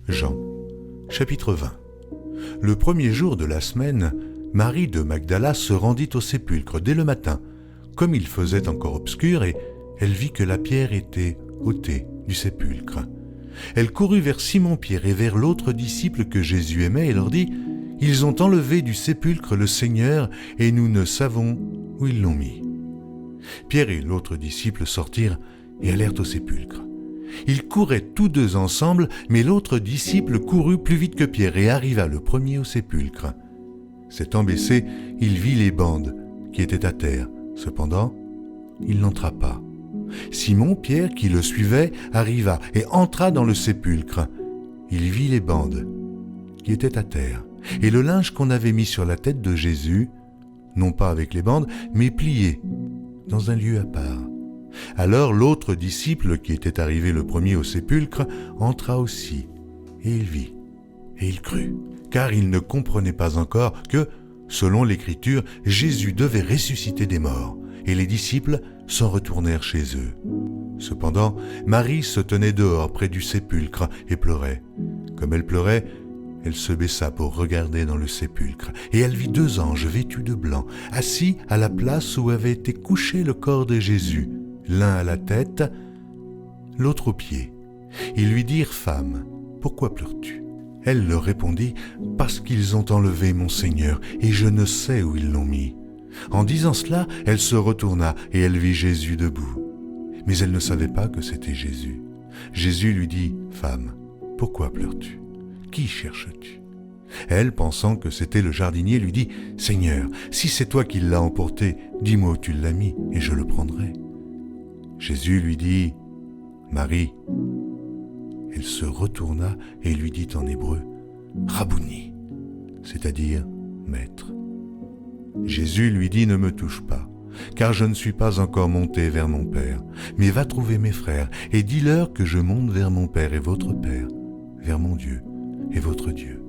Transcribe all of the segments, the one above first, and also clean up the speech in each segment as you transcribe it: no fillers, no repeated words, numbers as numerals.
Jean, chapitre 20. Le premier jour de la semaine, Marie de Magdala se rendit au sépulcre dès le matin, comme il faisait encore obscur, et elle vit que la pierre était ôtée du sépulcre. Elle courut vers Simon-Pierre et vers l'autre disciple que Jésus aimait et leur dit « Ils ont enlevé du sépulcre le Seigneur et nous ne savons où ils l'ont mis. » Pierre et l'autre disciple sortirent et allèrent au sépulcre. Ils couraient tous deux ensemble, mais l'autre disciple courut plus vite que Pierre et arriva le premier au sépulcre. S'étant baissé, il vit les bandes qui étaient à terre. Cependant, il n'entra pas. Simon, Pierre, qui le suivait, arriva et entra dans le sépulcre. Il vit les bandes qui étaient à terre et le linge qu'on avait mis sur la tête de Jésus, non pas avec les bandes, mais plié dans un lieu à part. Alors l'autre disciple, qui était arrivé le premier au sépulcre, entra aussi, et il vit, et il crut, car il ne comprenait pas encore que, selon l'Écriture, Jésus devait ressusciter des morts, et les disciples s'en retournèrent chez eux. Cependant, Marie se tenait dehors près du sépulcre et pleurait. Comme elle pleurait, elle se baissa pour regarder dans le sépulcre, et elle vit deux anges vêtus de blanc, assis à la place où avait été couché le corps de Jésus, l'un à la tête, l'autre aux pieds. Ils lui dirent « Femme, pourquoi pleures-tu » Elle leur répondit « Parce qu'ils ont enlevé mon Seigneur, et je ne sais où ils l'ont mis. » En disant cela, elle se retourna, et elle vit Jésus debout. Mais elle ne savait pas que c'était Jésus. Jésus lui dit « Femme, pourquoi pleures-tu ? Qui cherches-tu » Elle, pensant que c'était le jardinier, lui dit « Seigneur, si c'est toi qui l'as emporté, dis-moi où tu l'as mis, et je le prendrai. » Jésus lui dit « Marie ». Elle se retourna et lui dit en hébreu « Rabouni », c'est-à-dire « Maître ». Jésus lui dit « Ne me touche pas, car je ne suis pas encore monté vers mon Père, mais va trouver mes frères et dis-leur que je monte vers mon Père et votre Père, vers mon Dieu et votre Dieu. »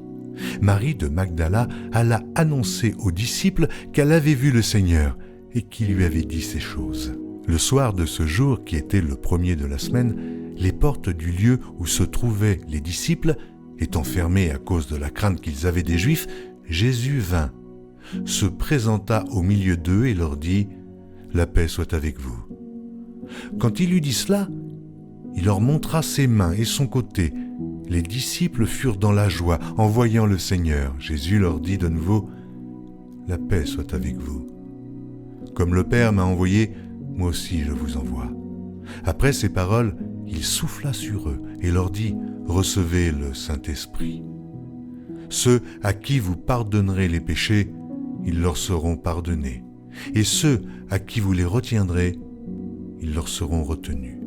Marie de Magdala alla annoncer aux disciples qu'elle avait vu le Seigneur et qu'il lui avait dit ces choses. Le soir de ce jour, qui était le premier de la semaine, les portes du lieu où se trouvaient les disciples, étant fermées à cause de la crainte qu'ils avaient des Juifs, Jésus vint, se présenta au milieu d'eux et leur dit « La paix soit avec vous. » Quand il eut dit cela, il leur montra ses mains et son côté. Les disciples furent dans la joie en voyant le Seigneur. Jésus leur dit de nouveau « La paix soit avec vous. Comme le Père m'a envoyé, moi aussi je vous envoie. » Après ces paroles, il souffla sur eux et leur dit « Recevez le Saint-Esprit. Ceux à qui vous pardonnerez les péchés, ils leur seront pardonnés. Et ceux à qui vous les retiendrez, ils leur seront retenus. »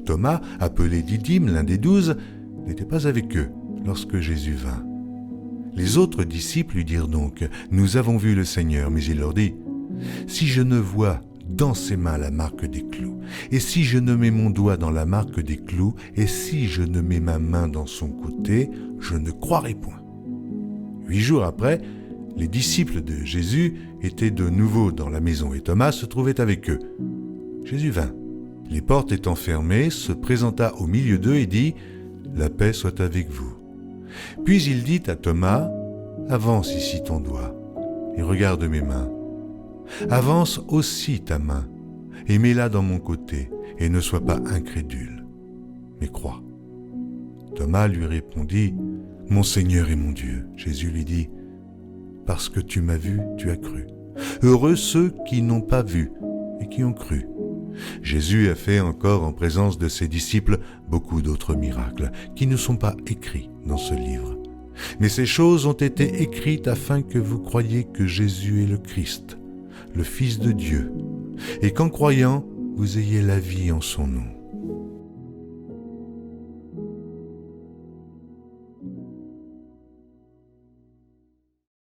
Thomas, appelé Didyme, l'un des 12, n'était pas avec eux lorsque Jésus vint. Les autres disciples lui dirent donc « Nous avons vu le Seigneur », mais il leur dit « Si je ne vois dans ses mains la marque des clous, et si je ne mets mon doigt dans la marque des clous, et si je ne mets ma main dans son côté, je ne croirai point. » 8 jours après, les disciples de Jésus étaient de nouveau dans la maison et Thomas se trouvait avec eux. Jésus vint. Les portes étant fermées, se présenta au milieu d'eux et dit « La paix soit avec vous. » Puis il dit à Thomas « Avance ici ton doigt et regarde mes mains. Avance aussi ta main et mets-la dans mon côté et ne sois pas incrédule, mais crois. » Thomas lui répondit « Mon Seigneur et mon Dieu. » Jésus lui dit « Parce que tu m'as vu, tu as cru. Heureux ceux qui n'ont pas vu et qui ont cru. » Jésus a fait encore en présence de ses disciples beaucoup d'autres miracles qui ne sont pas écrits dans ce livre. Mais ces choses ont été écrites afin que vous croyiez que Jésus est le Christ, le Fils de Dieu, et qu'en croyant, vous ayez la vie en son nom.